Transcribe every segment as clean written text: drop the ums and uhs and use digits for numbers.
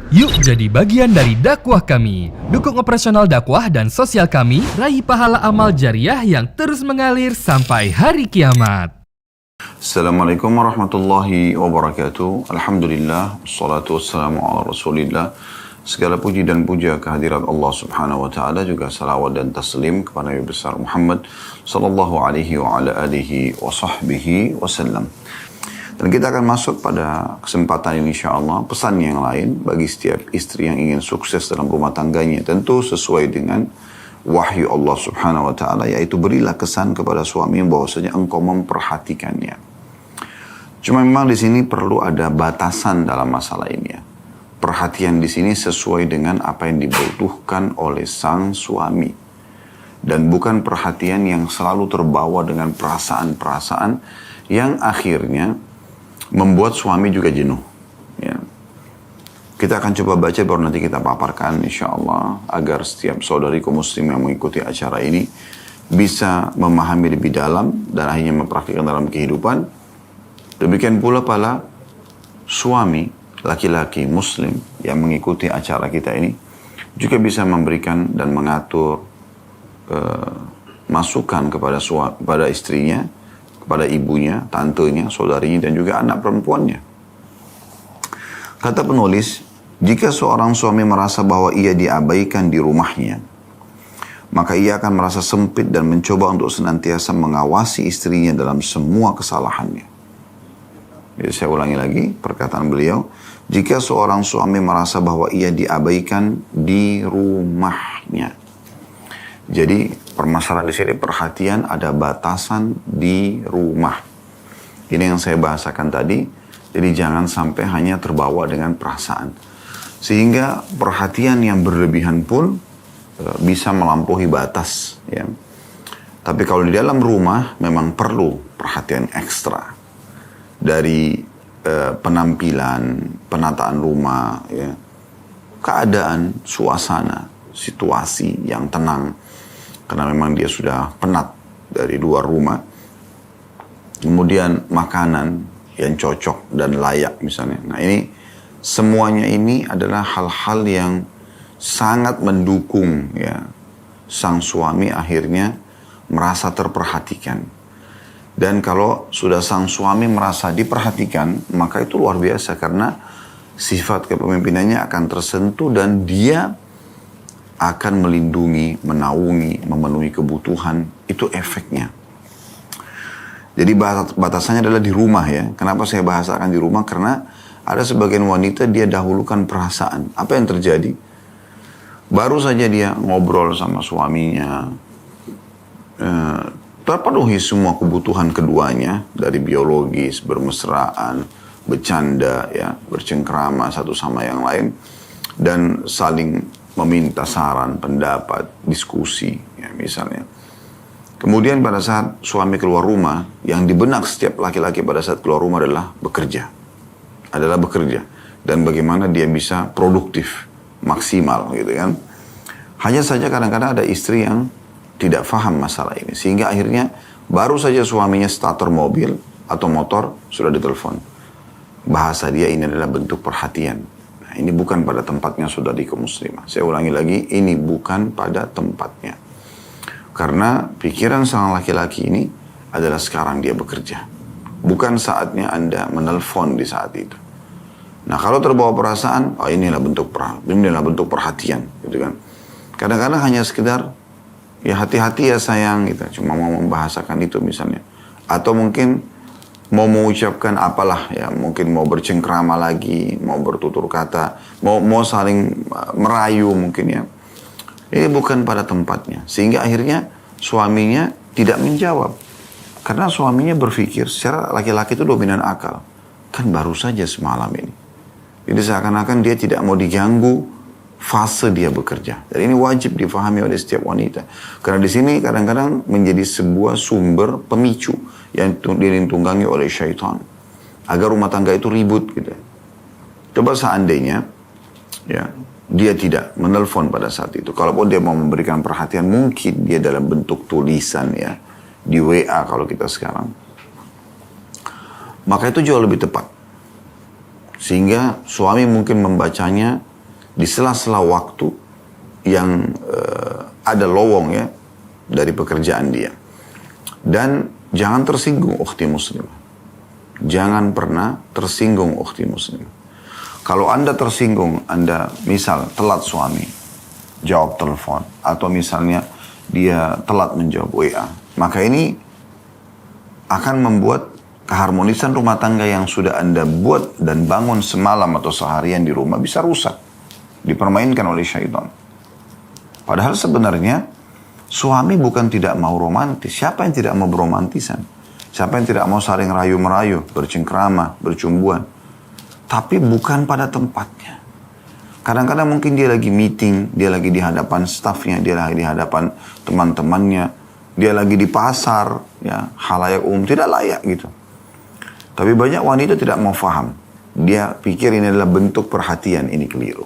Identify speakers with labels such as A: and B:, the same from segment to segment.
A: Yuk jadi bagian dari dakwah kami. Dukung operasional dakwah dan sosial kami, raih pahala amal jariah yang terus mengalir sampai hari kiamat.
B: Assalamualaikum warahmatullahi wabarakatuh. Alhamdulillah, wassalatu wassalamu ala rasulillah. Segala puji dan puja kehadirat Allah subhanahu wa ta'ala, juga salawat dan taslim kepada Nabi besar Muhammad sallallahu alaihi wa ala alihi wa sahbihi wasallam. Dan kita akan masuk pada kesempatan ini insyaAllah pesan yang lain bagi setiap istri yang ingin sukses dalam rumah tangganya. Tentu sesuai dengan wahyu Allah subhanahu wa ta'ala, yaitu berilah kesan kepada suami bahwasanya engkau memperhatikannya. Cuma memang di sini perlu ada batasan dalam masalah ini ya. Perhatian di sini sesuai dengan apa yang dibutuhkan oleh sang suami. Dan bukan perhatian yang selalu terbawa dengan perasaan-perasaan yang akhirnya membuat suami juga jenuh. Ya. Kita akan coba baca baru nanti kita paparkan insya Allah agar setiap saudariku muslim yang mengikuti acara ini bisa memahami lebih dalam dan akhirnya mempraktikkan dalam kehidupan. Demikian pula para suami laki-laki muslim yang mengikuti acara kita ini juga bisa memberikan dan mengatur masukan kepada istrinya, kepada ibunya, tantenya, saudarinya, dan juga anak perempuannya. Kata penulis, jika seorang suami merasa bahwa ia diabaikan di rumahnya, maka ia akan merasa sempit dan mencoba untuk senantiasa mengawasi istrinya dalam semua kesalahannya. Jadi saya ulangi lagi perkataan beliau, jika seorang suami merasa bahwa ia diabaikan di rumahnya. Jadi permasalahan di sini perhatian ada batasan di rumah. Ini yang saya bahasakan tadi. Jadi jangan sampai hanya terbawa dengan perasaan. Sehingga perhatian yang berlebihan pun bisa melampaui batas. Ya. Tapi kalau di dalam rumah memang perlu perhatian ekstra. Dari penampilan, penataan rumah, ya. Keadaan, suasana, situasi yang tenang. Karena memang dia sudah penat dari luar rumah. Kemudian makanan yang cocok dan layak misalnya. Nah ini, semuanya ini adalah hal-hal yang sangat mendukung ya sang suami akhirnya merasa terperhatikan. Dan kalau sudah sang suami merasa diperhatikan, maka itu luar biasa karena sifat kepemimpinannya akan tersentuh dan dia akan melindungi, menaungi, memenuhi kebutuhan. Itu efeknya. Jadi batasannya adalah di rumah ya. Kenapa saya bahasakan di rumah? Karena ada sebagian wanita dia dahulukan perasaan. Apa yang terjadi? Baru saja dia ngobrol sama suaminya, terpenuhi semua kebutuhan keduanya dari biologis, bermesraan, bercanda, ya, bercengkrama satu sama yang lain, dan saling meminta saran, pendapat, diskusi, ya, misalnya. Kemudian pada saat suami keluar rumah, yang di benak setiap laki-laki pada saat keluar rumah adalah bekerja. Dan bagaimana dia bisa produktif, maksimal gitu kan. Hanya saja kadang-kadang ada istri yang tidak paham masalah ini. Sehingga akhirnya baru saja suaminya starter mobil atau motor, sudah ditelepon. Bahasa dia ini adalah bentuk perhatian. Nah, ini bukan pada tempatnya saudariku muslimah. Saya ulangi lagi, ini bukan pada tempatnya. Karena pikiran sang laki-laki ini adalah sekarang dia bekerja. Bukan saatnya Anda menelpon di saat itu. Nah, kalau terbawa perasaan, oh inilah bentuk perhatian, gitu kan. Kadang-kadang hanya sekedar, ya hati-hati ya sayang, gitu. Cuma mau membahasakan itu misalnya. Atau mungkin mau mengucapkan apalah ya, mungkin mau bercengkrama lagi, mau bertutur kata, mau saling merayu mungkin ya. Ini bukan pada tempatnya. Sehingga akhirnya suaminya tidak menjawab. Karena suaminya berpikir secara laki-laki itu dominan akal. Kan baru saja semalam ini. Jadi seakan-akan dia tidak mau diganggu fase dia bekerja. Dan ini wajib difahami oleh setiap wanita. Karena di sini kadang-kadang menjadi sebuah sumber pemicu yang ditunggangi oleh syaitan. Agar rumah tangga itu ribut gitu. Coba seandainya ya, dia tidak menelpon pada saat itu. Kalaupun dia mau memberikan perhatian, mungkin dia dalam bentuk tulisan ya. Di WA kalau kita sekarang. Maka itu jauh lebih tepat. Sehingga suami mungkin membacanya di sela-sela waktu yang ada lowong ya dari pekerjaan dia. Dan jangan tersinggung ukhti muslimah. Jangan pernah tersinggung ukhti muslimah. Kalau Anda tersinggung, Anda misal telat suami jawab telepon, atau misalnya dia telat menjawab WA, maka ini akan membuat keharmonisan rumah tangga yang sudah Anda buat dan bangun semalam atau seharian di rumah bisa rusak, dipermainkan oleh syaitan. Padahal sebenarnya suami bukan tidak mau romantis. Siapa yang tidak mau beromantisan? Siapa yang tidak mau saling rayu-merayu, bercengkrama, bercumbuan? Tapi bukan pada tempatnya. Kadang-kadang mungkin dia lagi meeting, dia lagi di hadapan stafnya, dia lagi di hadapan teman-temannya, dia lagi di pasar, ya, halayak umum, tidak layak gitu. Tapi banyak wanita tidak mau paham. Dia pikir ini adalah bentuk perhatian, ini keliru.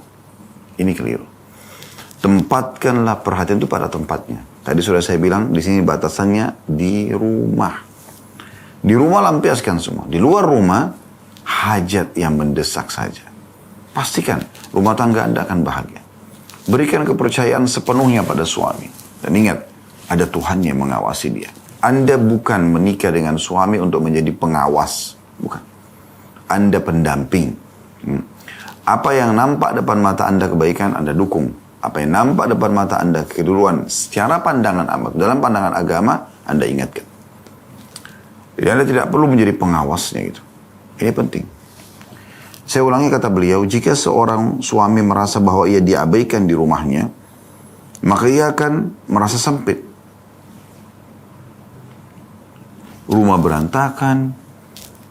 B: Ini keliru. Tempatkanlah perhatian itu pada tempatnya. Tadi sudah saya bilang, di sini batasannya di rumah. Di rumah lampiaskan semua. Di luar rumah, hajat yang mendesak saja. Pastikan rumah tangga Anda akan bahagia. Berikan kepercayaan sepenuhnya pada suami. Dan ingat, ada Tuhan yang mengawasi dia. Anda bukan menikah dengan suami untuk menjadi pengawas. Bukan. Anda pendamping. Apa yang nampak depan mata Anda kebaikan, Anda dukung. Apa yang nampak depan mata Anda keduluan secara pandangan dalam pandangan agama, Anda ingatkan. Jadi Anda tidak perlu menjadi pengawasnya gitu. Ini penting. Saya ulangi kata beliau, jika seorang suami merasa bahwa ia diabaikan di rumahnya, maka ia akan merasa sempit. Rumah berantakan,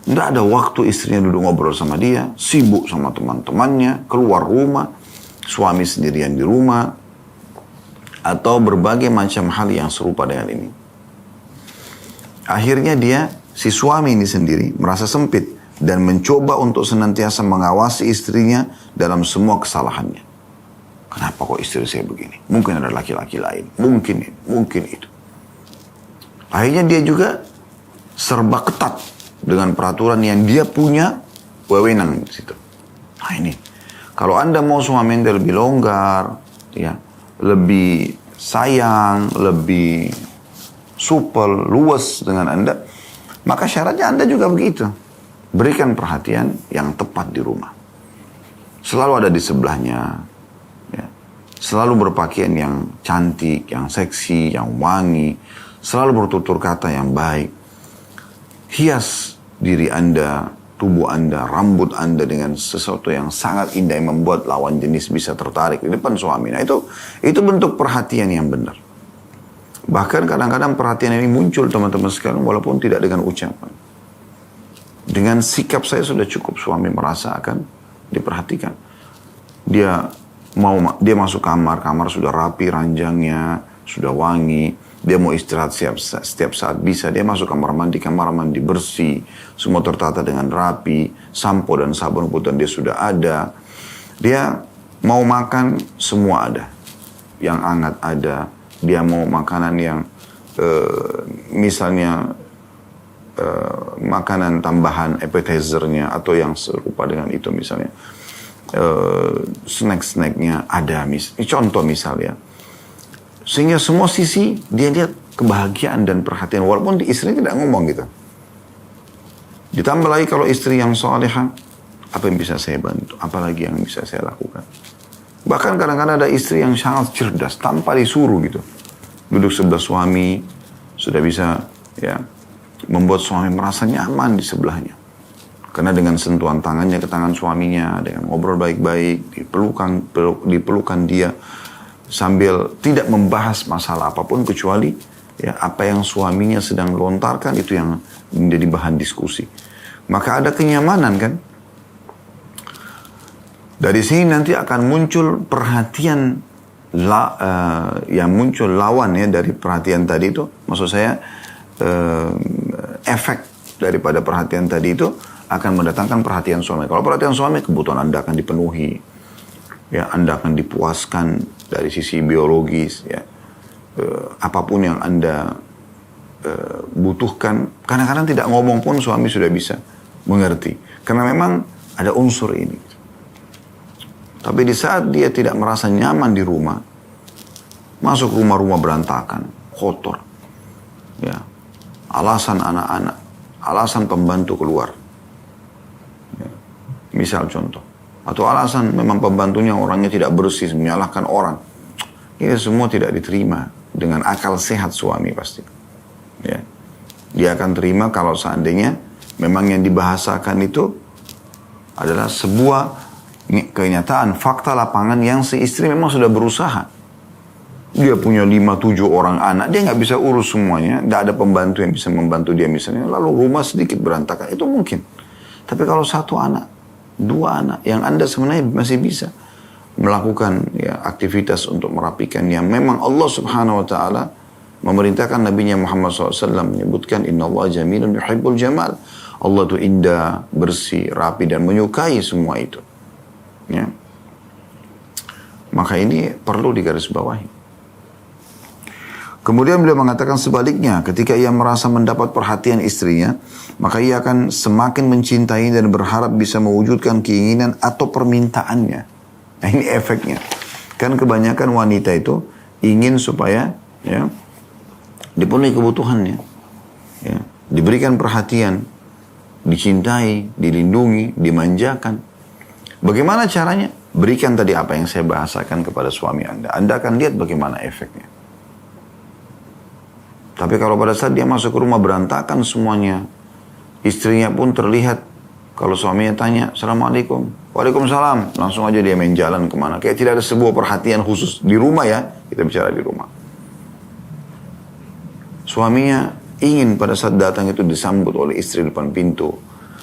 B: tidak ada waktu istrinya duduk ngobrol sama dia, sibuk sama teman-temannya, keluar rumah, suami sendirian di rumah, atau berbagai macam hal yang serupa dengan ini. Akhirnya si suami ini sendiri merasa sempit dan mencoba untuk senantiasa mengawasi istrinya dalam semua kesalahannya. Kenapa kok istri saya begini? Mungkin ada laki-laki lain, mungkin itu. Akhirnya dia juga serba ketat dengan peraturan yang dia punya wewenang di situ. Nah ini, kalau Anda mau suami Anda lebih longgar, ya, lebih sayang, lebih supel, luas dengan Anda, maka syaratnya Anda juga begitu. Berikan perhatian yang tepat di rumah. Selalu ada di sebelahnya, ya. Selalu berpakaian yang cantik, yang seksi, yang wangi, selalu bertutur kata yang baik. Hias diri Anda, tubuh Anda, rambut Anda dengan sesuatu yang sangat indah yang membuat lawan jenis bisa tertarik di depan suami. Nah itu bentuk perhatian yang benar. Bahkan kadang-kadang perhatian ini muncul teman-teman sekalian walaupun tidak dengan ucapan. Dengan sikap saya sudah cukup suami merasa akan diperhatikan. Dia masuk kamar sudah rapi ranjangnya, sudah wangi. Dia mau istirahat setiap saat bisa. Dia masuk kamar mandi bersih, semua tertata dengan rapi, sampo dan sabun putih dia sudah ada. Dia mau makan semua ada, yang hangat ada. Dia mau makanan yang misalnya makanan tambahan appetizernya atau yang serupa dengan itu misalnya snack-snacknya ada contoh misalnya, sehingga semua sisi dia lihat kebahagiaan dan perhatian walaupun di istri tidak ngomong gitu. Ditambah lagi kalau istri yang salehah, apa yang bisa saya bantu, apalagi yang bisa saya lakukan. Bahkan kadang-kadang ada istri yang sangat cerdas tanpa disuruh gitu, duduk sebelah suami sudah bisa ya membuat suami merasa nyaman di sebelahnya. Karena dengan sentuhan tangannya ke tangan suaminya, dengan ngobrol baik-baik, dipelukan dia, sambil tidak membahas masalah apapun kecuali ya apa yang suaminya sedang lontarkan itu yang menjadi bahan diskusi. Maka ada kenyamanan kan? Dari sini nanti akan muncul perhatian yang muncul lawan ya dari perhatian tadi itu. Maksud saya efek daripada perhatian tadi itu akan mendatangkan perhatian suami. Kalau perhatian suami, kebutuhan Anda akan dipenuhi, ya Anda akan dipuaskan dari sisi biologis, ya apapun yang Anda butuhkan. Kadang-kadang tidak ngomong pun suami sudah bisa mengerti, karena memang ada unsur ini. Tapi di saat dia tidak merasa nyaman di rumah, masuk rumah-rumah berantakan, kotor. Ya. Alasan anak-anak, alasan pembantu keluar. Ya. Misal contoh. Atau alasan memang pembantunya orangnya tidak bersih, menyalahkan orang. Ini semua tidak diterima dengan akal sehat suami pasti. Ya. Dia akan terima kalau seandainya memang yang dibahasakan itu adalah sebuah kenyataan, fakta lapangan yang si istri memang sudah berusaha. Dia punya 5-7 orang anak, dia nggak bisa urus semuanya, nggak ada pembantu yang bisa membantu dia misalnya, lalu rumah sedikit berantakan, itu mungkin. Tapi kalau 1 anak, 2 anak, yang Anda sebenarnya masih bisa melakukan ya, aktivitas untuk merapikan yang memang Allah Subhanahu Wa Taala memerintahkan Nabi Muhammad SAW menyebutkan Inna Allah jamilun yuhibbul jamal. Allah itu indah, bersih, rapi dan menyukai semua itu. Ya. Maka ini perlu digarisbawahi. Kemudian beliau mengatakan sebaliknya, ketika ia merasa mendapat perhatian istrinya, maka ia akan semakin mencintai dan berharap bisa mewujudkan keinginan atau permintaannya. Nah ini efeknya. Kan kebanyakan wanita itu ingin supaya ya, dipenuhi kebutuhannya. Ya, diberikan perhatian, dicintai, dilindungi, dimanjakan. Bagaimana caranya? Berikan tadi apa yang saya bahasakan kepada suami Anda. Anda akan lihat bagaimana efeknya. Tapi kalau pada saat dia masuk ke rumah berantakan semuanya, istrinya pun terlihat, kalau suaminya tanya, Assalamualaikum, Waalaikumsalam, langsung aja dia main jalan kemana. Kayak tidak ada sebuah perhatian khusus. Di rumah ya, kita bicara di rumah. Suaminya ingin pada saat datang itu disambut oleh istri depan pintu.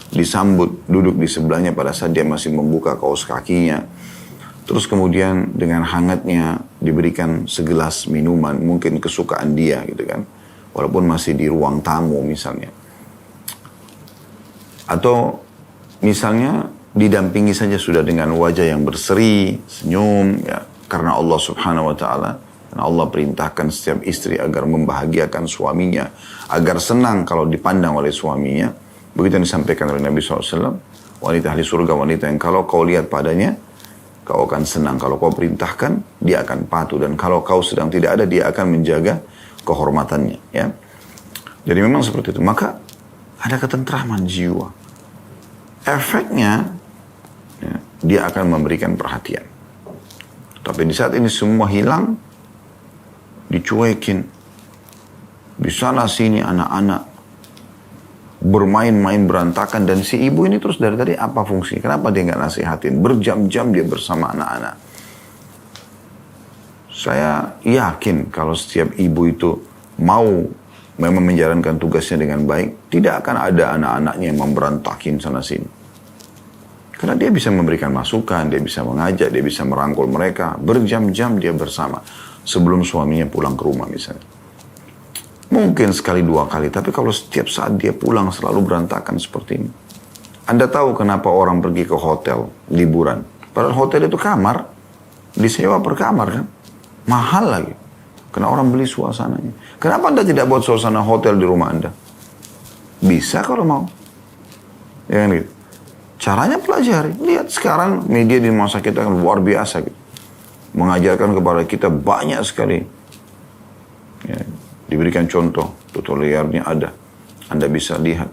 B: Disambut, duduk di sebelahnya pada saat dia masih membuka kaos kakinya. Terus kemudian dengan hangatnya diberikan segelas minuman, mungkin kesukaan dia gitu kan. Walaupun masih di ruang tamu misalnya. Atau misalnya didampingi saja sudah dengan wajah yang berseri, senyum ya. Karena Allah Subhanahu Wa Taala, karena Allah perintahkan setiap istri agar membahagiakan suaminya, agar senang kalau dipandang oleh suaminya. Begitu yang disampaikan oleh Nabi SAW, wanita ahli surga, wanita yang kalau kau lihat padanya, kau akan senang. Kalau kau perintahkan, dia akan patuh. Dan kalau kau sedang tidak ada, dia akan menjaga kehormatannya. Ya. Jadi memang seperti itu. Maka ada ketentraman jiwa. Efeknya, ya, dia akan memberikan perhatian. Tapi di saat ini semua hilang, dicuekin. Di sana sini anak-anak bermain-main berantakan, dan si ibu ini terus dari tadi apa fungsi? Kenapa dia nggak nasihatin? Berjam-jam dia bersama anak-anak. Saya yakin kalau setiap ibu itu mau memang menjalankan tugasnya dengan baik, tidak akan ada anak-anaknya yang memberantakin sana sini. Karena dia bisa memberikan masukan, dia bisa mengajak, dia bisa merangkul mereka. Berjam-jam dia bersama sebelum suaminya pulang ke rumah misalnya. Mungkin sekali 2 kali, tapi kalau setiap saat dia pulang selalu berantakan seperti ini. Anda tahu kenapa orang pergi ke hotel liburan? Padahal hotel itu kamar, disewa per kamar kan? Mahal lagi. Karena orang beli suasananya. Kenapa Anda tidak buat suasana hotel di rumah Anda? Bisa kalau mau. Ya kan gitu. Caranya pelajari. Lihat sekarang media di masa kita kan luar biasa gitu. Mengajarkan kepada kita banyak sekali. Ya. Diberikan contoh, tutorialnya ada. Anda bisa lihat.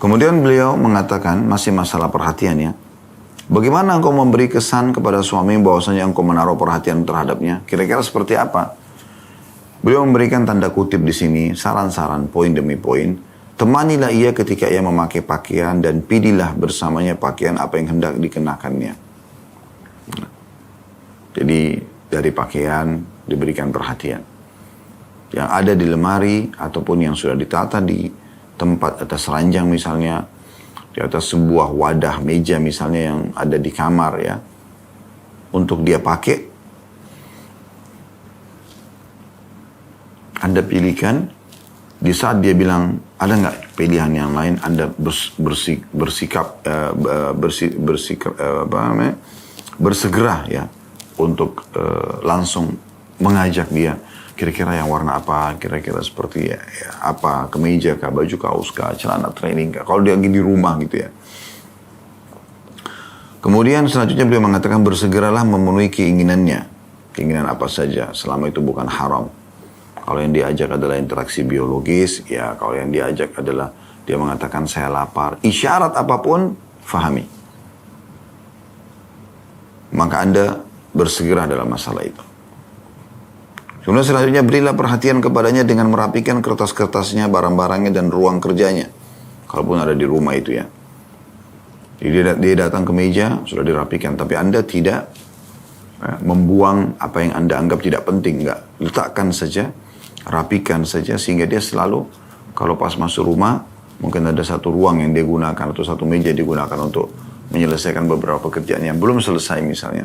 B: Kemudian beliau mengatakan, masih masalah perhatiannya. Bagaimana engkau memberi kesan kepada suami bahwasanya engkau menaruh perhatian terhadapnya? Kira-kira seperti apa? Beliau memberikan tanda kutip di sini, saran-saran, poin demi poin. Temanilah ia ketika ia memakai pakaian dan pilihlah bersamanya pakaian apa yang hendak dikenakannya. Jadi dari pakaian diberikan perhatian. Yang ada di lemari ataupun yang sudah ditata di tempat atas ranjang misalnya, di atas sebuah wadah meja misalnya yang ada di kamar ya, untuk dia pakai, Anda pilihkan. Di saat dia bilang ada nggak pilihan yang lain, Anda bersegera ya untuk langsung mengajak dia, kira-kira yang warna apa, kira-kira seperti ya, apa, kemeja kah, baju kaos kah, celana training kah, kalau dia lagi di rumah gitu ya. Kemudian selanjutnya beliau mengatakan bersegeralah memenuhi keinginannya. Keinginan apa saja selama itu bukan haram. Kalau yang diajak adalah interaksi biologis, ya kalau yang diajak adalah dia mengatakan saya lapar. Isyarat apapun, fahami. Maka Anda bersegera dalam masalah itu. Kemudian selanjutnya berilah perhatian kepadanya dengan merapikan kertas-kertasnya, barang-barangnya, dan ruang kerjanya. Kalaupun ada di rumah itu ya. Jadi dia datang ke meja, sudah dirapikan. Tapi Anda tidak membuang apa yang Anda anggap tidak penting. Enggak. Letakkan saja, rapikan saja, sehingga dia selalu, kalau pas masuk rumah, mungkin ada satu ruang yang dia gunakan, atau satu meja digunakan untuk menyelesaikan beberapa pekerjaan yang belum selesai misalnya.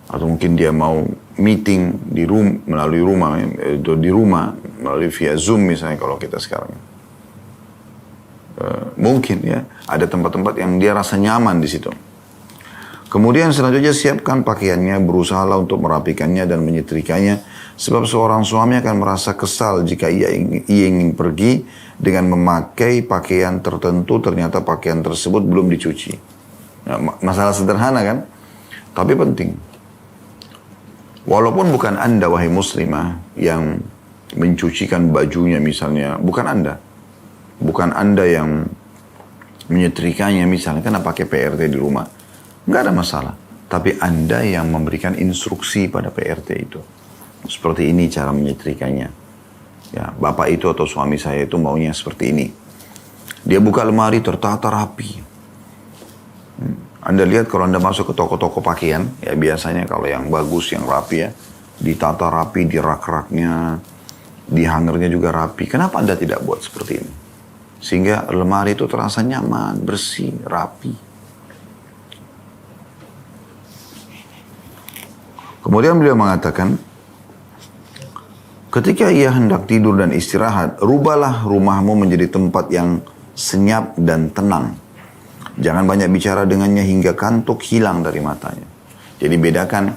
B: Atau mungkin dia mau meeting di melalui rumah, melalui via Zoom misalnya kalau kita sekarang. Mungkin ya, ada tempat-tempat yang dia rasa nyaman di situ. Kemudian selanjutnya siapkan pakaiannya, berusahalah untuk merapikannya dan menyetrikanya, sebab seorang suami akan merasa kesal jika ia ingin pergi dengan memakai pakaian tertentu, ternyata pakaian tersebut belum dicuci. Nah, masalah sederhana kan? Tapi penting. Walaupun bukan Anda, wahai muslimah, yang mencucikan bajunya misalnya, bukan Anda. Bukan Anda yang menyetrikanya misalnya, karena pakai PRT di rumah. Nggak ada masalah. Tapi Anda yang memberikan instruksi pada PRT itu. Seperti ini cara menyetrikanya. Ya, bapak itu atau suami saya itu maunya seperti ini. Dia buka lemari tertata rapi. Anda lihat kalau Anda masuk ke toko-toko pakaian, ya biasanya kalau yang bagus, yang rapi ya, ditata rapi di rak-raknya, di hangernya juga rapi. Kenapa Anda tidak buat seperti ini? Sehingga lemari itu terasa nyaman, bersih, rapi. Kemudian beliau mengatakan, ketika ia hendak tidur dan istirahat, rubahlah rumahmu menjadi tempat yang senyap dan tenang. Jangan banyak bicara dengannya hingga kantuk hilang dari matanya. Jadi bedakan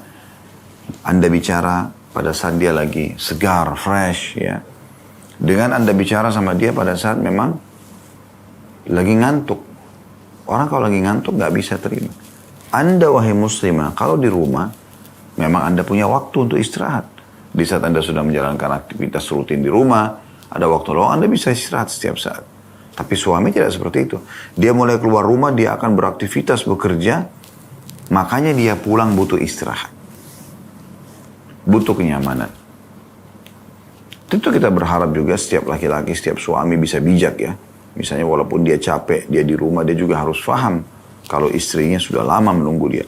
B: Anda bicara pada saat dia lagi segar, fresh ya. Dengan Anda bicara sama dia pada saat memang lagi ngantuk. Orang kalau lagi ngantuk gak bisa terima. Anda wahai muslimah, kalau di rumah memang Anda punya waktu untuk istirahat. Di saat Anda sudah menjalankan aktivitas rutin di rumah, ada waktu luang, Anda bisa istirahat setiap saat. Tapi suami tidak seperti itu. Dia mulai keluar rumah, dia akan beraktivitas, bekerja, makanya dia pulang butuh istirahat. Butuh kenyamanan. Tentu kita berharap juga setiap laki-laki, setiap suami bisa bijak ya. Misalnya walaupun dia capek, dia di rumah, dia juga harus paham kalau istrinya sudah lama menunggu dia.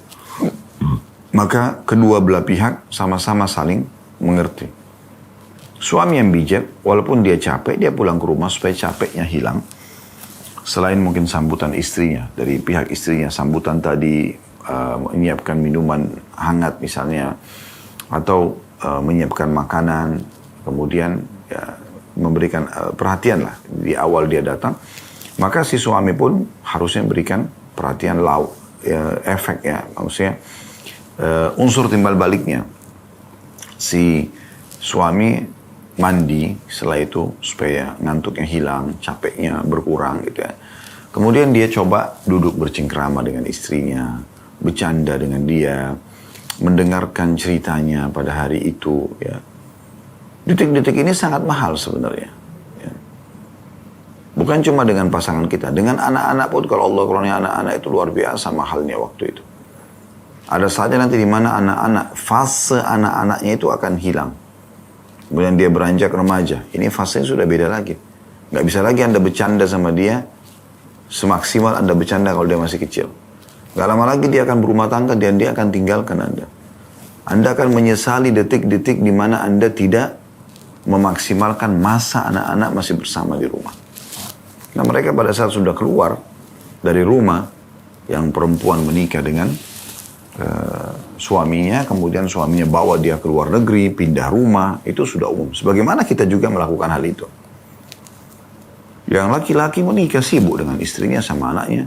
B: Maka kedua belah pihak sama-sama saling mengerti. Suami yang bijak, walaupun dia capek, dia pulang ke rumah supaya capeknya hilang. Selain mungkin sambutan istrinya, dari pihak istrinya, sambutan tadi menyiapkan minuman hangat misalnya, atau menyiapkan makanan, kemudian ya, memberikan perhatian lah di awal dia datang, maka si suami pun harusnya berikan perhatian efek ya, maksudnya unsur timbal baliknya. Si suami mandi setelah itu supaya ngantuknya hilang, capeknya berkurang gitu ya. Kemudian dia coba duduk bercengkrama dengan istrinya, bercanda dengan dia, mendengarkan ceritanya pada hari itu ya. Detik-detik ini sangat mahal sebenarnya. Ya. Bukan cuma dengan pasangan kita, dengan anak-anak pun kalau Allah kurnia anak-anak itu luar biasa mahalnya waktu itu. Ada saatnya nanti di mana anak-anak, fase anak-anaknya itu akan hilang. Kemudian dia beranjak remaja. Ini fasenya sudah beda lagi. Nggak bisa lagi Anda bercanda sama dia semaksimal Anda bercanda kalau dia masih kecil. Nggak lama lagi dia akan berumah tangga dan dia akan tinggalkan Anda. Anda akan menyesali detik-detik di mana Anda tidak memaksimalkan masa anak-anak masih bersama di rumah. Nah mereka pada saat sudah keluar dari rumah, yang perempuan menikah dengan suaminya, kemudian suaminya bawa dia ke luar negeri, pindah rumah, itu sudah umum. Sebagaimana kita juga melakukan hal itu. Yang laki-laki menikah sibuk dengan istrinya sama anaknya.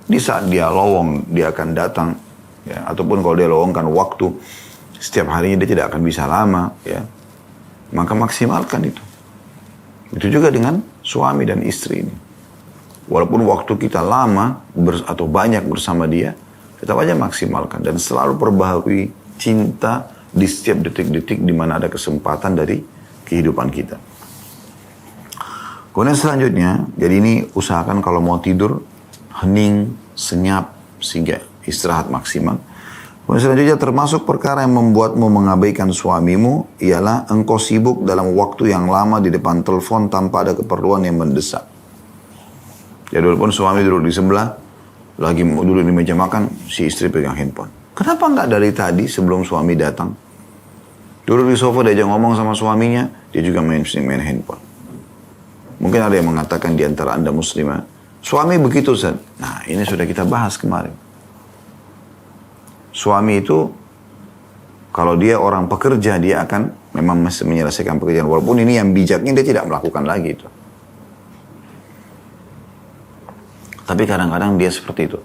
B: Di saat dia lowong, dia akan datang. Ya, ataupun kalau dia lowongkan waktu, setiap harinya dia tidak akan bisa lama. Ya. Maka maksimalkan itu. Itu juga dengan suami dan istri ini. Walaupun waktu kita lama atau banyak bersama dia, tetap aja maksimalkan. Dan selalu perbaharui cinta di setiap detik-detik di mana ada kesempatan dari kehidupan kita. Kemudian selanjutnya, jadi ini usahakan kalau mau tidur, hening, senyap, sehingga istirahat maksimal. Kemudian selanjutnya termasuk perkara yang membuatmu mengabaikan suamimu, ialah engkau sibuk dalam waktu yang lama di depan telepon tanpa ada keperluan yang mendesak. Jadi walaupun suami duduk di sebelah, lagi duduk di meja makan, si istri pegang handphone. Kenapa enggak dari tadi sebelum suami datang? Duduk di sofa diajak ngomong sama suaminya, dia juga main handphone. Mungkin ada yang mengatakan di antara Anda muslimah, suami begitu Ustaz. Nah ini sudah kita bahas kemarin. Suami itu, kalau dia orang pekerja, dia akan memang masih menyelesaikan pekerjaan. Walaupun ini yang bijaknya dia tidak melakukan lagi itu. Tapi kadang-kadang dia seperti itu.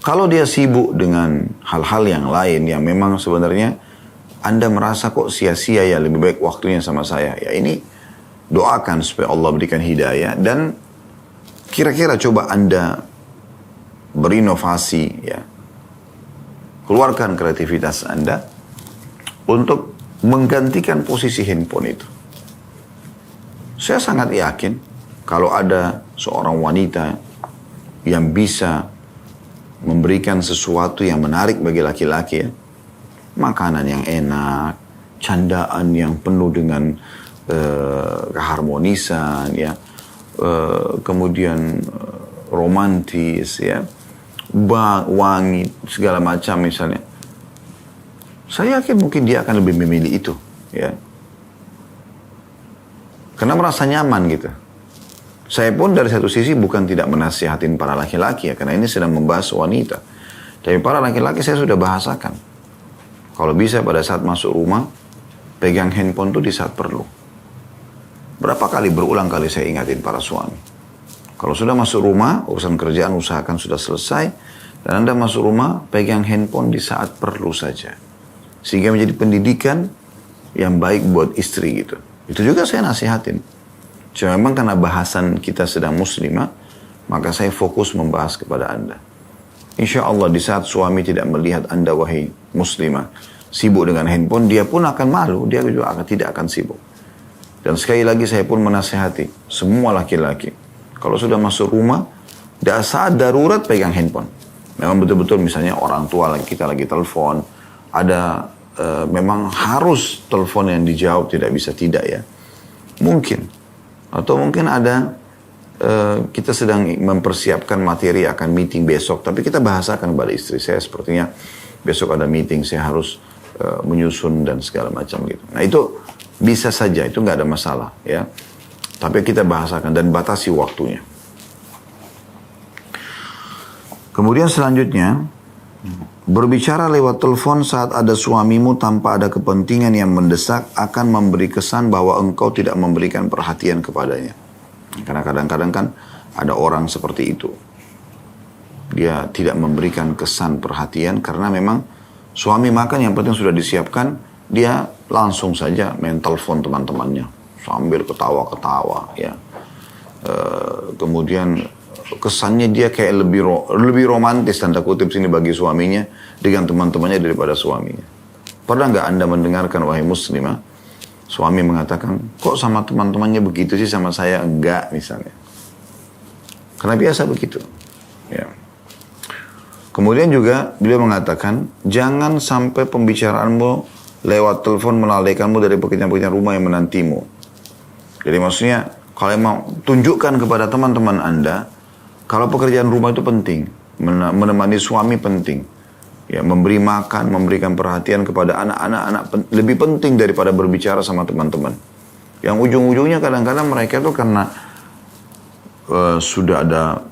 B: Kalau dia sibuk dengan hal-hal yang lain yang memang sebenarnya Anda merasa kok sia-sia ya, lebih baik waktunya sama saya. Ya ini doakan supaya Allah berikan hidayah dan kira-kira coba Anda berinovasi ya. Keluarkan kreativitas Anda untuk menggantikan posisi handphone itu. Saya sangat yakin kalau ada seorang wanita yang bisa memberikan sesuatu yang menarik bagi laki-laki ya. Makanan yang enak, candaan yang penuh dengan keharmonisan ya. Kemudian romantis ya. Wangi, segala macam misalnya. Saya yakin mungkin dia akan lebih memilih itu ya. Karena merasa nyaman gitu. Saya pun dari satu sisi bukan tidak menasihatin para laki-laki ya, karena ini sedang membahas wanita. Tapi para laki-laki saya sudah bahasakan. Kalau bisa pada saat masuk rumah, pegang handphone tuh di saat perlu. Berapa kali, berulang kali saya ingatin para suami. Kalau sudah masuk rumah, urusan kerjaan usahakan sudah selesai. Dan Anda masuk rumah, pegang handphone di saat perlu saja. Sehingga menjadi pendidikan yang baik buat istri gitu. Itu juga saya nasihatin. Cuma memang karena bahasan kita sedang muslimah, maka saya fokus membahas kepada Anda. Insya Allah di saat suami tidak melihat Anda wahai muslimah sibuk dengan handphone, dia pun akan malu, dia juga tidak akan sibuk. Dan sekali lagi saya pun menasihati semua laki-laki, kalau sudah masuk rumah, saat darurat pegang handphone. Memang betul-betul misalnya orang tua kita lagi telepon, ada memang harus telepon yang dijawab, tidak bisa tidak ya. Mungkin. Atau mungkin ada kita sedang mempersiapkan materi akan meeting besok, tapi kita bahasakan kepada istri saya sepertinya besok ada meeting, saya harus menyusun dan segala macam gitu. Nah itu bisa saja, itu nggak ada masalah ya. Tapi kita bahasakan dan batasi waktunya. Kemudian selanjutnya, berbicara lewat telepon saat ada suamimu tanpa ada kepentingan yang mendesak akan memberi kesan bahwa engkau tidak memberikan perhatian kepadanya. Karena kadang-kadang kan ada orang seperti itu. Dia tidak memberikan kesan perhatian karena memang suami makan yang penting sudah disiapkan, dia langsung saja main telepon teman-temannya sambil ketawa-ketawa ya. Kemudian kesannya dia kayak lebih romantis tanda kutip sini bagi suaminya dengan teman-temannya daripada suaminya. Pernah nggak Anda mendengarkan wahai muslimah, suami mengatakan, kok sama teman-temannya begitu sih, sama saya enggak misalnya. Karena biasa begitu. Ya. Kemudian juga beliau mengatakan, jangan sampai pembicaraanmu lewat telepon melalaikanmu dari pekerjaan-pekerjaan rumah yang menantimu. Jadi maksudnya, kalau emang tunjukkan kepada teman-teman Anda, kalau pekerjaan rumah itu penting, menemani suami penting, ya memberi makan, memberikan perhatian kepada anak-anak lebih penting daripada berbicara sama teman-teman. Yang ujung-ujungnya kadang-kadang mereka itu karena sudah ada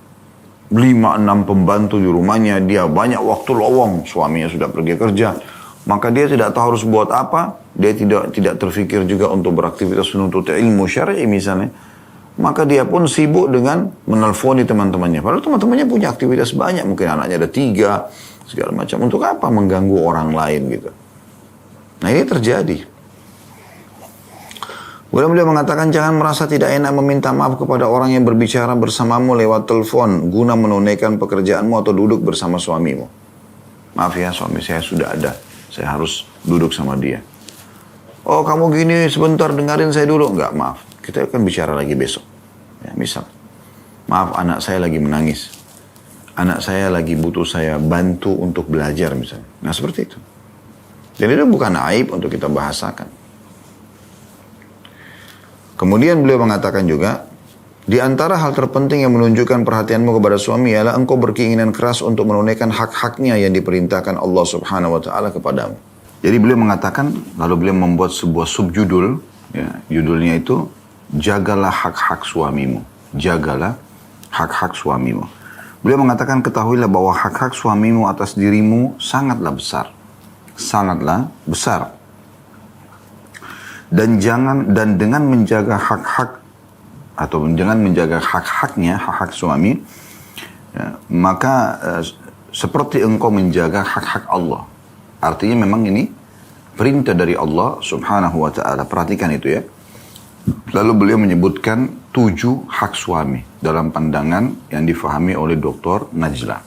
B: 5-6 pembantu di rumahnya, dia banyak waktu lowong, suaminya sudah pergi kerja, maka dia tidak tahu harus buat apa, dia tidak terfikir juga untuk beraktivitas menuntut ilmu syar'i misalnya. Maka dia pun sibuk dengan menelponi teman-temannya. Padahal teman-temannya punya aktivitas banyak. Mungkin anaknya ada 3, segala macam. Untuk apa mengganggu orang lain gitu. Nah ini terjadi. Kemudian beliau mengatakan jangan merasa tidak enak meminta maaf kepada orang yang berbicara bersamamu lewat telepon guna menunaikan pekerjaanmu atau duduk bersama suamimu. Maaf ya, suami saya sudah ada, saya harus duduk sama dia. Oh kamu gini, sebentar dengerin saya dulu. Enggak, maaf, kita akan bicara lagi besok. Ya, misal, maaf anak saya lagi menangis. Anak saya lagi butuh saya bantu untuk belajar misalnya. Nah seperti itu. Dan itu bukan aib untuk kita bahasakan. Kemudian beliau mengatakan juga, di antara hal terpenting yang menunjukkan perhatianmu kepada suami ialah engkau berkeinginan keras untuk menunaikan hak-haknya yang diperintahkan Allah Subhanahu wa taala kepadamu. Jadi beliau mengatakan, lalu beliau membuat sebuah subjudul, ya, judulnya itu jagalah hak-hak suamimu. Jagalah hak-hak suamimu. Beliau mengatakan ketahuilah bahwa hak-hak suamimu atas dirimu sangatlah besar. Sangatlah besar. Dan dengan menjaga hak-hak atau dengan menjaga hak-haknya, hak-hak suami, ya, maka seperti engkau menjaga hak-hak Allah. Artinya memang ini perintah dari Allah Subhanahu wa taala. Perhatikan itu ya. Lalu beliau menyebutkan 7 hak suami dalam pandangan yang difahami oleh Dr. Najla.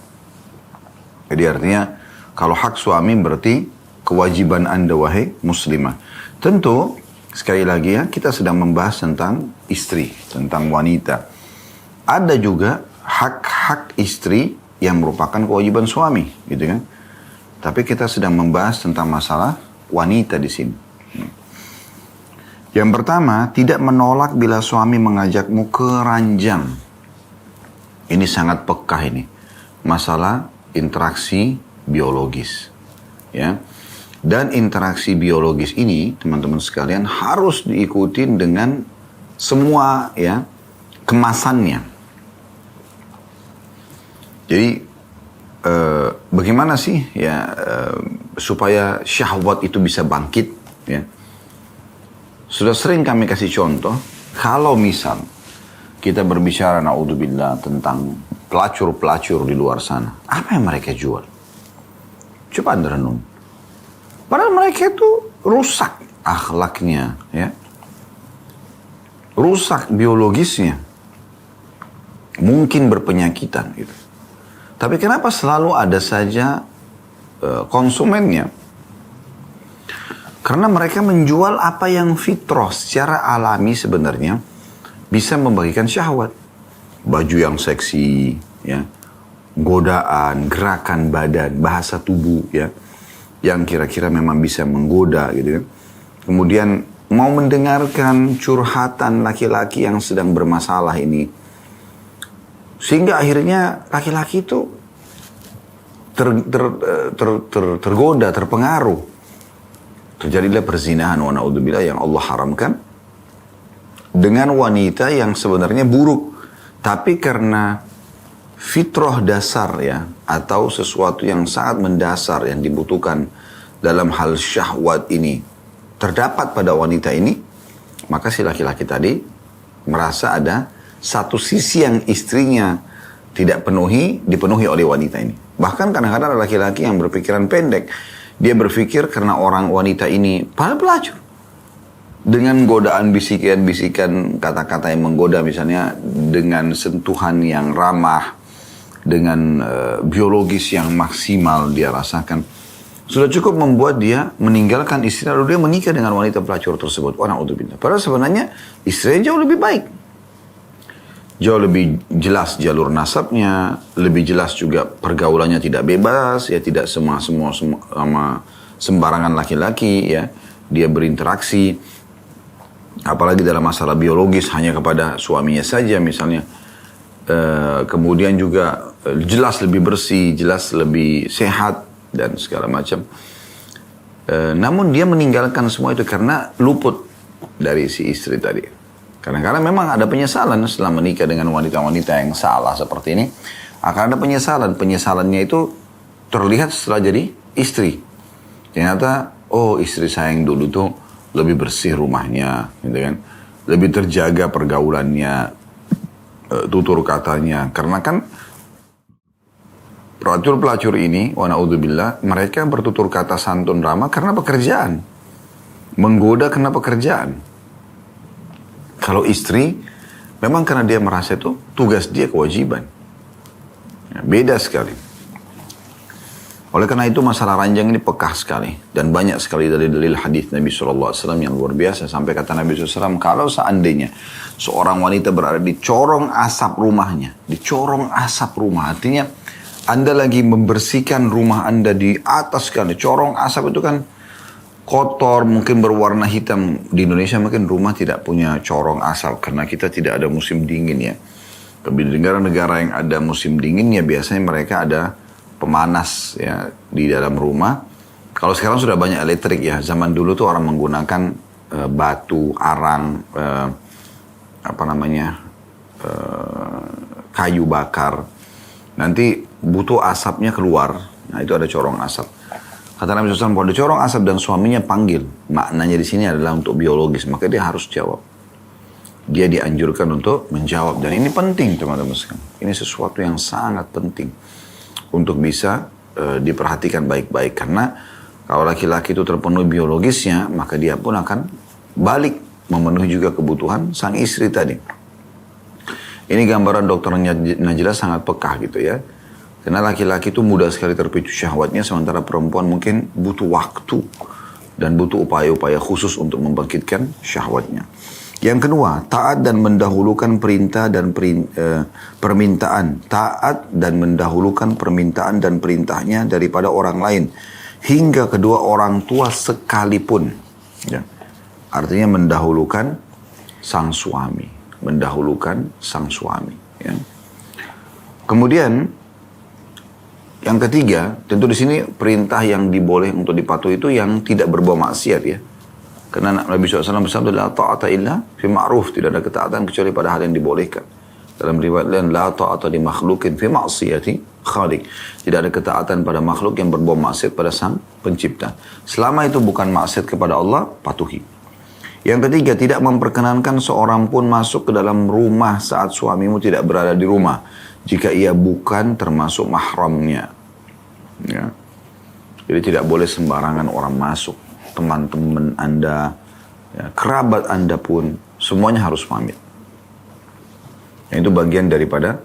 B: Jadi artinya kalau hak suami berarti kewajiban Anda wahai muslimah. Tentu sekali lagi ya, kita sedang membahas tentang istri, tentang wanita. Ada juga hak-hak istri yang merupakan kewajiban suami, gitu kan? Tapi kita sedang membahas tentang masalah wanita di sini. Yang pertama, tidak menolak bila suami mengajakmu ke ranjang. Ini sangat pekah ini. Masalah interaksi biologis. Ya. Dan interaksi biologis ini, teman-teman sekalian, harus diikuti dengan semua ya kemasannya. Jadi bagaimana sih ya supaya syahwat itu bisa bangkit? Ya. Sudah sering kami kasih contoh, kalau misal kita berbicara naudzubillah tentang pelacur-pelacur di luar sana, apa yang mereka jual? Coba Anda renung. Padahal mereka itu rusak akhlaknya, ya, rusak biologisnya, mungkin berpenyakitan gitu. Tapi kenapa selalu ada saja konsumennya? Karena mereka menjual apa yang fitrah secara alami sebenarnya bisa membagikan syahwat, baju yang seksi, ya, godaan, gerakan badan, bahasa tubuh, ya, yang kira-kira memang bisa menggoda gitu kan. Kemudian mau mendengarkan curhatan laki-laki yang sedang bermasalah ini. Sehingga akhirnya laki-laki itu tergoda, terpengaruh. Terjadilah perzinahan wa na'udzubillah yang Allah haramkan dengan wanita yang sebenarnya buruk. Tapi karena fitrah dasar ya, atau sesuatu yang sangat mendasar yang dibutuhkan dalam hal syahwat ini terdapat pada wanita ini, maka si laki-laki tadi merasa ada satu sisi yang istrinya tidak dipenuhi oleh wanita ini. Bahkan kadang-kadang ada laki-laki yang berpikiran pendek. Dia berpikir karena orang wanita ini padahal pelacur, dengan godaan bisikan-bisikan kata-kata yang menggoda misalnya, dengan sentuhan yang ramah, dengan biologis yang maksimal dia rasakan, sudah cukup membuat dia meninggalkan istri lalu dia menikah dengan wanita pelacur tersebut. Padahal sebenarnya istrinya jauh lebih baik, jauh lebih jelas jalur nasabnya, lebih jelas juga pergaulannya tidak bebas, ya, tidak sama sembarangan laki-laki, ya, dia berinteraksi, apalagi dalam masalah biologis hanya kepada suaminya saja misalnya. Kemudian juga jelas lebih bersih, jelas lebih sehat dan segala macam. Namun dia meninggalkan semua itu karena luput dari si istri tadi. Kadang-kadang memang ada penyesalan setelah menikah dengan wanita-wanita yang salah seperti ini. Akan ada penyesalan. Penyesalannya itu terlihat setelah jadi istri. Ternyata, oh istri saya yang dulu tuh lebih bersih rumahnya, gitu kan, lebih terjaga pergaulannya, tutur katanya. Karena kan pelacur-pelacur ini, wa na'udzubillah, mereka bertutur kata santun ramah karena pekerjaan, menggoda karena pekerjaan. Kalau istri, memang karena dia merasa itu tugas dia, kewajiban. Ya, beda sekali. Oleh karena itu masalah ranjang ini pekah sekali. Dan banyak sekali dari dalil hadis Nabi SAW yang luar biasa. Sampai kata Nabi SAW, kalau seandainya seorang wanita berada di corong asap rumahnya. Di corong asap rumah. Artinya Anda lagi membersihkan rumah Anda di atas sekali. Corong asap itu kan kotor, mungkin berwarna hitam. Di Indonesia mungkin rumah tidak punya corong asap. Karena kita tidak ada musim dingin ya. Tapi di negara-negara yang ada musim dingin ya biasanya mereka ada pemanas ya di dalam rumah. Kalau sekarang sudah banyak elektrik ya. Zaman dulu tuh orang menggunakan batu, arang, kayu bakar. Nanti butuh asapnya keluar. Nah itu ada corong asap. Kata Nabi SAW, kalau ada corong asap dan suaminya panggil, maknanya di sini adalah untuk biologis. Maka dia harus jawab. Dia dianjurkan untuk menjawab. Dan ini penting teman-teman sekalian. Ini sesuatu yang sangat penting untuk bisa diperhatikan baik-baik. Karena kalau laki-laki itu terpenuhi biologisnya, maka dia pun akan balik memenuhi juga kebutuhan sang istri tadi. Ini gambaran Dr. Najla sangat pekah gitu ya. Karena laki-laki itu mudah sekali terpicu syahwatnya, sementara perempuan mungkin butuh waktu dan butuh upaya-upaya khusus untuk membangkitkan syahwatnya. Yang kedua, taat dan mendahulukan perintah dan permintaan. Taat dan mendahulukan permintaan dan perintahnya daripada orang lain. Hingga kedua orang tua sekalipun. Ya. Artinya mendahulukan sang suami. Mendahulukan sang suami. Ya. Kemudian, yang ketiga, tentu di sini perintah yang diboleh untuk dipatuhi itu yang tidak berbau maksiat ya. Karena Nabi SAW bersabda, la ta'ata illa fi ma'ruf. Tidak ada ketaatan kecuali pada hal yang dibolehkan. Dalam riwayat lain, la ta'ata li makhlukin fi ma'siyati khaliq. Tidak ada ketaatan pada makhluk yang berbau maksiat pada sang pencipta. Selama itu bukan maksiat kepada Allah, patuhi. Yang ketiga, tidak memperkenankan seorang pun masuk ke dalam rumah saat suamimu tidak berada di rumah. Jika ia bukan termasuk mahramnya. Ya. Jadi tidak boleh sembarangan orang masuk. Teman-teman Anda, ya, kerabat Anda pun, semuanya harus pamit. Yang itu bagian daripada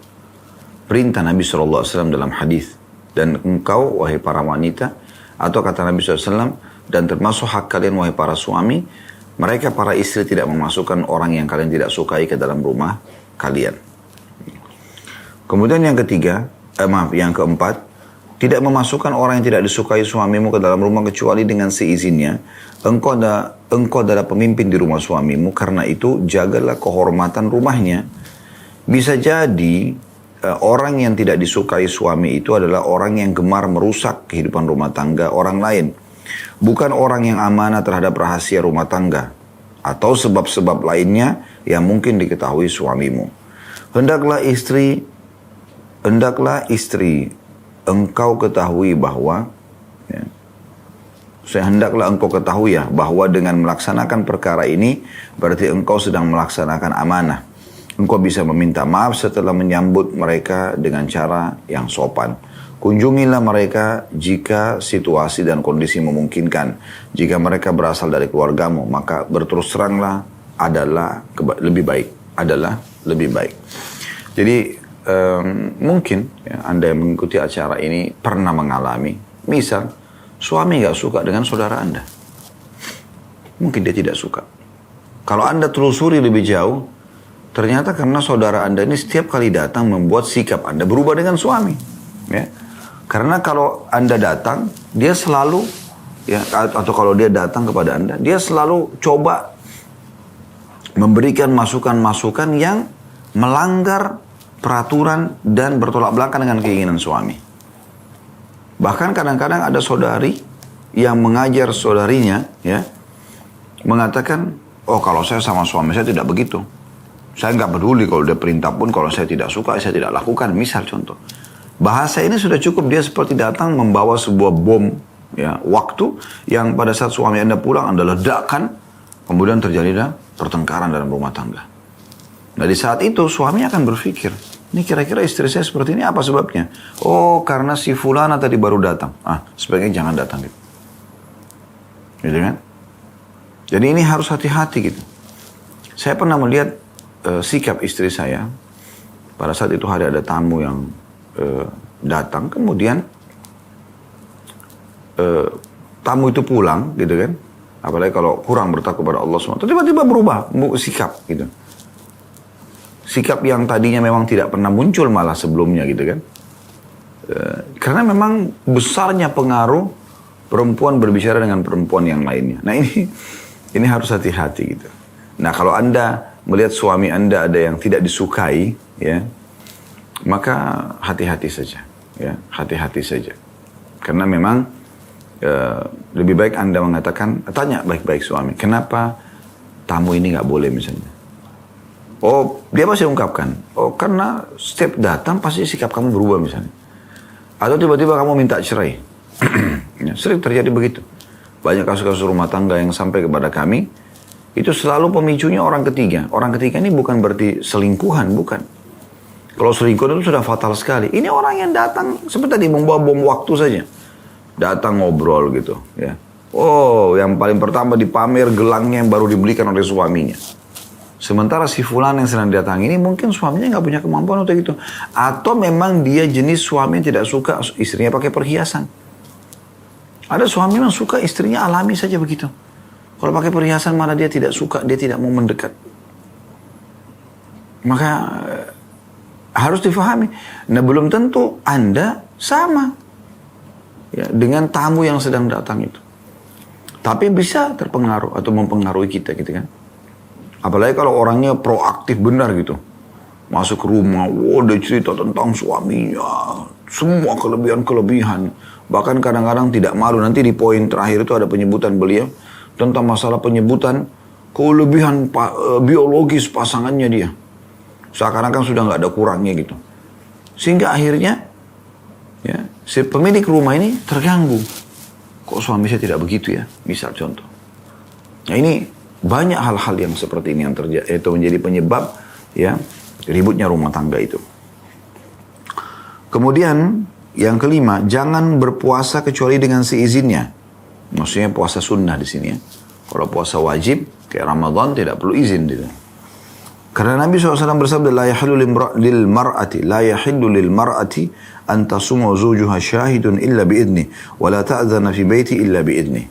B: perintah Nabi SAW dalam hadis. Dan engkau, wahai para wanita, atau kata Nabi SAW, dan termasuk hak kalian, wahai para suami, mereka para istri tidak memasukkan orang yang kalian tidak sukai ke dalam rumah kalian. Kemudian yang ketiga, yang keempat, tidak memasukkan orang yang tidak disukai suamimu ke dalam rumah kecuali dengan seizinnya. Engkau adalah pemimpin di rumah suamimu, karena itu jagalah kehormatan rumahnya. Bisa jadi orang yang tidak disukai suami itu adalah orang yang gemar merusak kehidupan rumah tangga orang lain. Bukan orang yang amanah terhadap rahasia rumah tangga. Atau sebab-sebab lainnya yang mungkin diketahui suamimu. Hendaklah istri engkau ketahui bahwa hendaklah engkau ketahui ya bahwa dengan melaksanakan perkara ini berarti engkau sedang melaksanakan amanah. Engkau bisa meminta maaf setelah menyambut mereka dengan cara yang sopan. Kunjungilah mereka jika situasi dan kondisi memungkinkan. Jika mereka berasal dari keluargamu, maka berterus teranglah adalah lebih baik. Jadi mungkin ya, Anda yang mengikuti acara ini pernah mengalami, misal suami gak suka dengan saudara Anda. Mungkin dia tidak suka. Kalau Anda telusuri lebih jauh, ternyata karena saudara Anda ini setiap kali datang membuat sikap Anda berubah dengan suami. Ya. Karena kalau Anda datang, dia selalu, ya, atau kalau dia datang kepada Anda, dia selalu coba memberikan masukan-masukan yang melanggar peraturan dan bertolak belakang dengan keinginan suami. Bahkan kadang-kadang ada saudari yang mengajar saudarinya, ya, mengatakan, oh kalau saya sama suami saya tidak begitu. Saya nggak peduli kalau dia perintah pun, kalau saya tidak suka, saya tidak lakukan. Misal contoh. Bahasa ini sudah cukup, dia seperti datang membawa sebuah bom, ya, waktu yang pada saat suami Anda pulang Anda ledakan, kemudian terjadi pertengkaran dalam rumah tangga. Nah di saat itu suaminya akan berpikir, ini kira-kira istri saya seperti ini apa sebabnya? Oh karena si fulana tadi baru datang. Sebaiknya jangan datang gitu. Gitu kan? Jadi ini harus hati-hati gitu. Saya pernah melihat sikap istri saya pada saat itu ada tamu yang datang, kemudian tamu itu pulang gitu kan, apalagi kalau kurang bertakwa kepada Allah SWT, tiba-tiba berubah sikap gitu. Sikap yang tadinya memang tidak pernah muncul malah sebelumnya gitu kan. Karena memang besarnya pengaruh perempuan berbicara dengan perempuan yang lainnya. Nah ini harus hati-hati gitu. Nah kalau Anda melihat suami Anda ada yang tidak disukai, ya, maka hati-hati saja, ya, hati-hati saja. Karena memang lebih baik Anda mengatakan, tanya baik-baik suami, kenapa tamu ini nggak boleh misalnya? Oh, dia pasti ungkapkan, oh karena setiap datang pasti sikap kamu berubah misalnya. Atau tiba-tiba kamu minta cerai. Ya, sering terjadi begitu. Banyak kasus-kasus rumah tangga yang sampai kepada kami, itu selalu pemicunya orang ketiga. Orang ketiga ini bukan berarti selingkuhan, bukan. Kalau selingkuhan itu sudah fatal sekali. Ini orang yang datang seperti tadi membawa bom waktu saja. Datang ngobrol gitu, ya. Oh, yang paling pertama dipamer gelangnya yang baru dibelikan oleh suaminya. Sementara si fulan yang sedang datang ini mungkin suaminya nggak punya kemampuan untuk itu. Atau memang dia jenis suami yang tidak suka istrinya pakai perhiasan. Ada suami yang suka istrinya alami saja begitu. Kalau pakai perhiasan malah dia tidak suka, dia tidak mau mendekat. Maka harus difahami. Nah belum tentu Anda sama ya, dengan tamu yang sedang datang itu. Tapi bisa terpengaruh atau mempengaruhi kita gitu kan. Apalagi kalau orangnya proaktif benar gitu. Masuk ke rumah, dia cerita tentang suaminya. Semua kelebihan-kelebihan. Bahkan kadang-kadang tidak malu. Nanti di poin terakhir itu ada penyebutan beliau. Tentang masalah penyebutan kelebihan biologis pasangannya dia. Seakan-akan sudah nggak ada kurangnya gitu. Sehingga akhirnya ya, si pemilik rumah ini terganggu. Kok suami saya tidak begitu ya? Misal contoh. Nah ini banyak hal-hal yang seperti ini yang terjadi, itu menjadi penyebab ya ributnya rumah tangga itu. Kemudian yang kelima, jangan berpuasa kecuali dengan seizinnya. Maksudnya puasa sunnah di sini ya. Kalau puasa wajib kayak Ramadan tidak perlu izin gitu. Karena Nabi SAW bersabda, la yahillu lil mar'ati an tasuma zawjuha syahidun illa biidni wa la ta'dzana fi baiti illa biidni.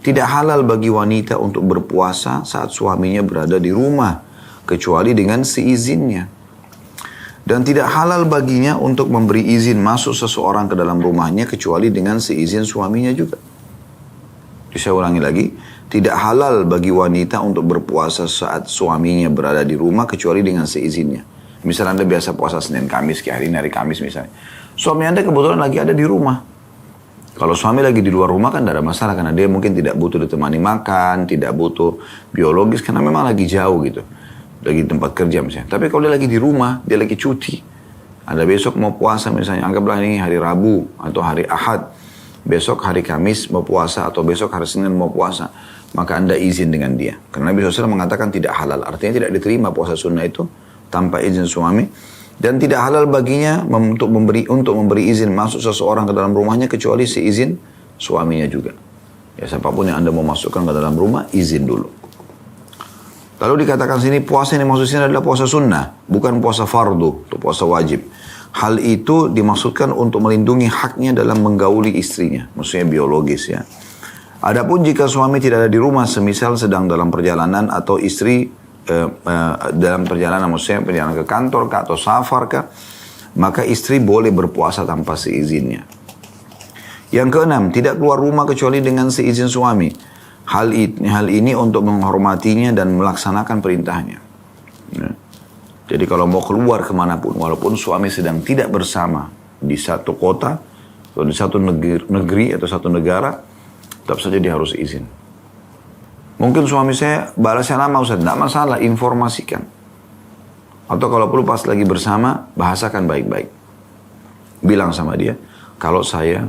B: Tidak halal bagi wanita untuk berpuasa saat suaminya berada di rumah, kecuali dengan seizinnya. Dan tidak halal baginya untuk memberi izin masuk seseorang ke dalam rumahnya, kecuali dengan seizin suaminya juga. Jadi saya ulangi lagi, tidak halal bagi wanita untuk berpuasa saat suaminya berada di rumah, kecuali dengan seizinnya. Misalnya Anda biasa puasa Senin Kamis, kayak hari ini hari Kamis misalnya. Suami Anda kebetulan lagi ada di rumah. Kalau suami lagi di luar rumah kan tidak ada masalah, karena dia mungkin tidak butuh ditemani makan, tidak butuh biologis, karena memang lagi jauh gitu. Lagi di tempat kerja misalnya. Tapi kalau dia lagi di rumah, dia lagi cuti. Ada besok mau puasa misalnya, anggaplah ini hari Rabu atau hari Ahad. Besok hari Kamis mau puasa atau besok hari Senin mau puasa. Maka Anda izin dengan dia. Karena Nabi SAW mengatakan tidak halal. Artinya tidak diterima puasa sunnah itu tanpa izin suami. Dan tidak halal baginya untuk memberi izin masuk seseorang ke dalam rumahnya kecuali seizin suaminya juga. Ya siapapun yang Anda mau masukkan ke dalam rumah, izin dulu. Lalu dikatakan sini puasa yang dimaksud sini adalah puasa sunnah, bukan puasa fardu atau puasa wajib. Hal itu dimaksudkan untuk melindungi haknya dalam menggauli istrinya, maksudnya biologis ya. Adapun jika suami tidak ada di rumah, semisal sedang dalam perjalanan atau istri dalam perjalanan, maksudnya perjalanan ke kantor kah atau safar kah, maka istri boleh berpuasa tanpa seizinnya. Yang keenam, tidak keluar rumah kecuali dengan seizin suami. Hal ini untuk menghormatinya dan melaksanakan perintahnya. Ya. Jadi kalau mau keluar kemanapun, walaupun suami sedang tidak bersama di satu kota atau di satu negeri atau satu negara, tetap saja dia harus izin. Mungkin suami saya balasnya lama Ustaz, tidak masalah, informasikan. Atau kalau perlu pas lagi bersama, bahasakan baik-baik. Bilang sama dia, kalau saya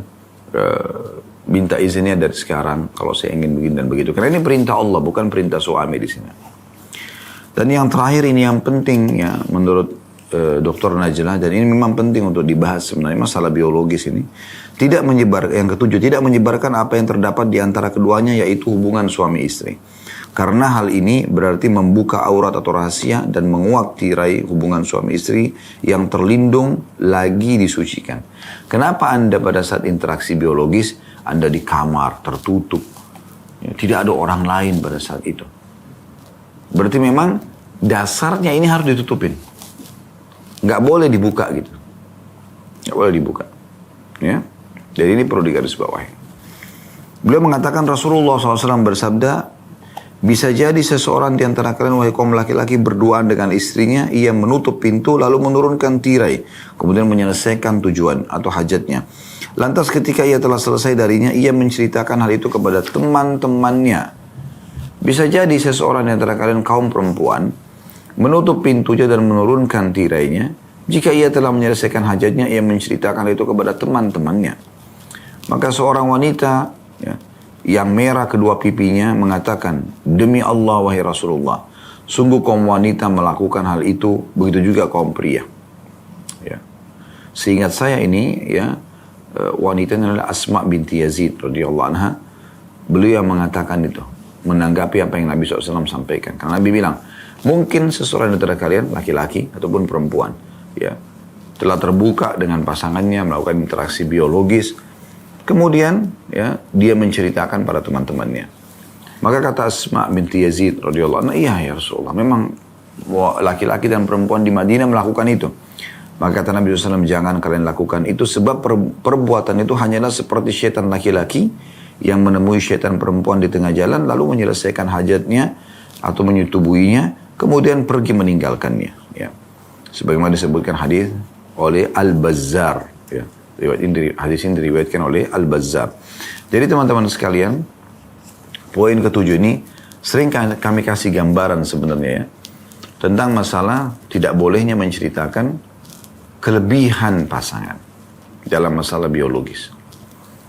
B: minta izinnya dari sekarang, kalau saya ingin begini dan begitu. Karena ini perintah Allah, bukan perintah suami di sini. Dan yang terakhir ini yang penting ya, menurut Dr. Najlah, dan ini memang penting untuk dibahas sebenarnya, masalah biologis ini. Yang ketujuh, tidak menyebarkan apa yang terdapat di antara keduanya, yaitu hubungan suami istri. Karena hal ini berarti membuka aurat atau rahasia dan menguak tirai hubungan suami istri yang terlindung lagi disucikan. Kenapa Anda pada saat interaksi biologis, Anda di kamar, tertutup. Ya, tidak ada orang lain pada saat itu. Berarti memang dasarnya ini harus ditutupin. Nggak boleh dibuka gitu. Nggak boleh dibuka. Ya. Jadi ini perlu digarisbawahi. Beliau mengatakan Rasulullah SAW bersabda, bisa jadi seseorang di antara kalian wahai kaum laki-laki berduaan dengan istrinya, ia menutup pintu lalu menurunkan tirai, kemudian menyelesaikan tujuan atau hajatnya. Lantas ketika ia telah selesai darinya, ia menceritakan hal itu kepada teman-temannya. Bisa jadi seseorang di antara kalian kaum perempuan menutup pintunya dan menurunkan tirainya. Jika ia telah menyelesaikan hajatnya, ia menceritakan hal itu kepada teman-temannya. Maka seorang wanita yang merah kedua pipinya mengatakan, demi Allah wahai Rasulullah, sungguh kaum wanita melakukan hal itu, begitu juga kaum pria. Ya. Seingat saya ini, wanita ini adalah Asma binti Yazid radhiyallahu anha. Beliau yang mengatakan itu, menanggapi apa yang Nabi SAW sampaikan. Karena Nabi bilang, mungkin seseorang di antara kalian, laki-laki ataupun perempuan, telah terbuka dengan pasangannya, melakukan interaksi biologis. Kemudian dia menceritakan pada teman-temannya. Maka kata Asma binti Yazid radhiyallahu anha, iya ya Rasulullah, memang laki-laki dan perempuan di Madinah melakukan itu. Maka kata Nabi SAW, jangan kalian lakukan itu sebab perbuatan itu hanyalah seperti syaitan laki-laki yang menemui syaitan perempuan di tengah jalan lalu menyelesaikan hajatnya atau menyetubuhinya kemudian pergi meninggalkannya. Ya. Sebagaimana disebutkan hadis oleh Al-Bazzar. Ya. Hadis ini diriwayatkan oleh Al-Bazzar. Jadi teman-teman sekalian, poin ketujuh ini sering kami kasih gambaran sebenarnya tentang masalah tidak bolehnya menceritakan kelebihan pasangan dalam masalah biologis.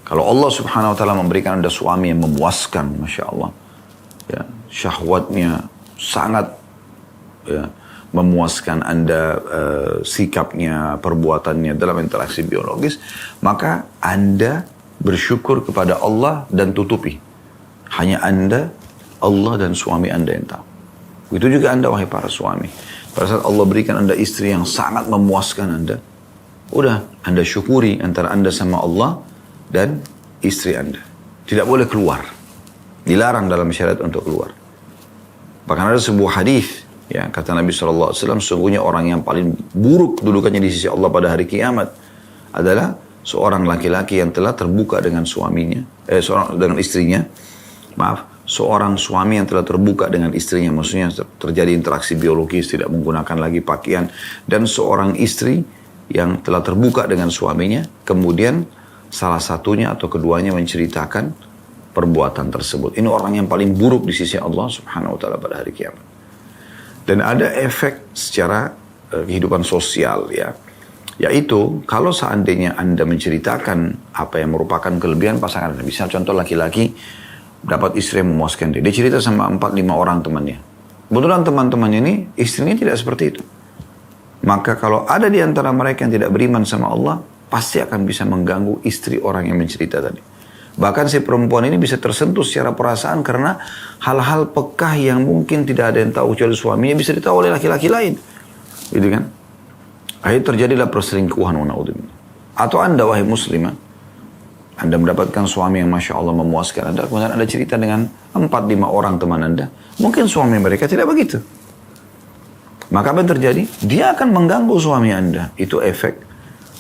B: Kalau Allah Subhanahu Wa Taala memberikan Anda suami yang memuaskan, Masya Allah, syahwatnya sangat memuaskan Anda, sikapnya, perbuatannya dalam interaksi biologis, maka Anda bersyukur kepada Allah dan tutupi. Hanya Anda, Allah dan suami Anda yang tahu. Begitu juga Anda wahai para suami. Pada saat Allah berikan Anda istri yang sangat memuaskan Anda, udah Anda syukuri antara Anda sama Allah dan istri Anda. Tidak boleh keluar. Dilarang dalam syariat untuk keluar. Bahkan ada sebuah hadis, kata Nabi SAW, sesungguhnya orang yang paling buruk kedudukannya di sisi Allah pada hari kiamat adalah seorang laki-laki yang telah terbuka dengan suaminya, dengan istrinya. Seorang suami yang telah terbuka dengan istrinya, maksudnya terjadi interaksi biologis, tidak menggunakan lagi pakaian, dan seorang istri yang telah terbuka dengan suaminya, kemudian salah satunya atau keduanya menceritakan perbuatan tersebut. Ini orang yang paling buruk di sisi Allah Subhanahu Wa Taala pada hari kiamat. Dan ada efek secara kehidupan sosial yaitu kalau seandainya Anda menceritakan apa yang merupakan kelebihan pasangan Anda. Misalnya contoh laki-laki dapat istri yang memuaskan dia cerita sama 4-5 orang temannya. Kebetulan teman-temannya ini istrinya tidak seperti itu. Maka kalau ada di antara mereka yang tidak beriman sama Allah, pasti akan bisa mengganggu istri orang yang mencerita tadi. Bahkan si perempuan ini bisa tersentuh secara perasaan karena hal-hal pekah yang mungkin tidak ada yang tahu kecuali suaminya bisa ditahu oleh laki-laki lain. Gitu kan? Akhirnya terjadilah perselingkuhan. Atau Anda wahai muslimah, Anda mendapatkan suami yang Masya Allah memuaskan Anda, kemudian Anda cerita dengan 4-5 orang teman Anda, mungkin suami mereka tidak begitu. Maka apa yang terjadi? Dia akan mengganggu suami Anda. Itu efek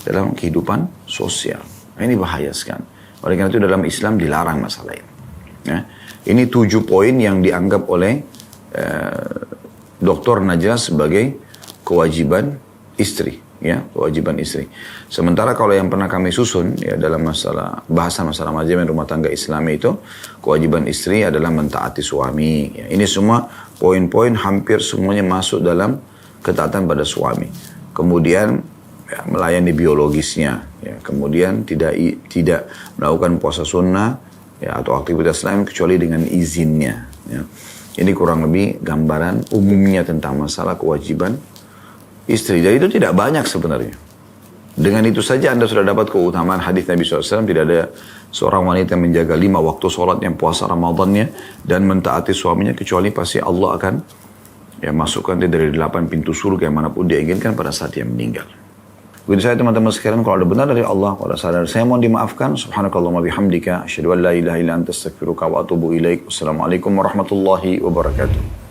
B: dalam kehidupan sosial. Ini bahaya sekali. Oleh karena itu dalam Islam dilarang masalah ini. Ini 7 poin yang dianggap oleh Dr. Najlas sebagai kewajiban istri. Kewajiban istri. Sementara kalau yang pernah kami susun dalam bahasan masalah manajemen rumah tangga Islami itu, kewajiban istri adalah mentaati suami. Ini semua poin-poin hampir semuanya masuk dalam ketaatan pada suami. Kemudian melayani biologisnya, kemudian tidak melakukan puasa sunnah atau aktivitas lain kecuali dengan izinnya. Ini kurang lebih gambaran umumnya tentang masalah kewajiban istri. Jadi itu tidak banyak sebenarnya. Dengan itu saja Anda sudah dapat keutamaan hadis Nabi SAW, tidak ada seorang wanita yang menjaga 5 waktu sholat yang puasa Ramadannya dan mentaati suaminya, kecuali pasti Allah akan masukkan dia dari 8 pintu surga yang manapun dia inginkan pada saat dia meninggal. Begitu saya teman-teman sekalian, kalau ada benar dari Allah, kalau sadar saya mohon dimaafkan. Subhanakallahumma bihamdika, asyhadu an la ilaha illa anta astaghfiruka wa atubu ilaik. Wassalamualaikum warahmatullahi wabarakatuh.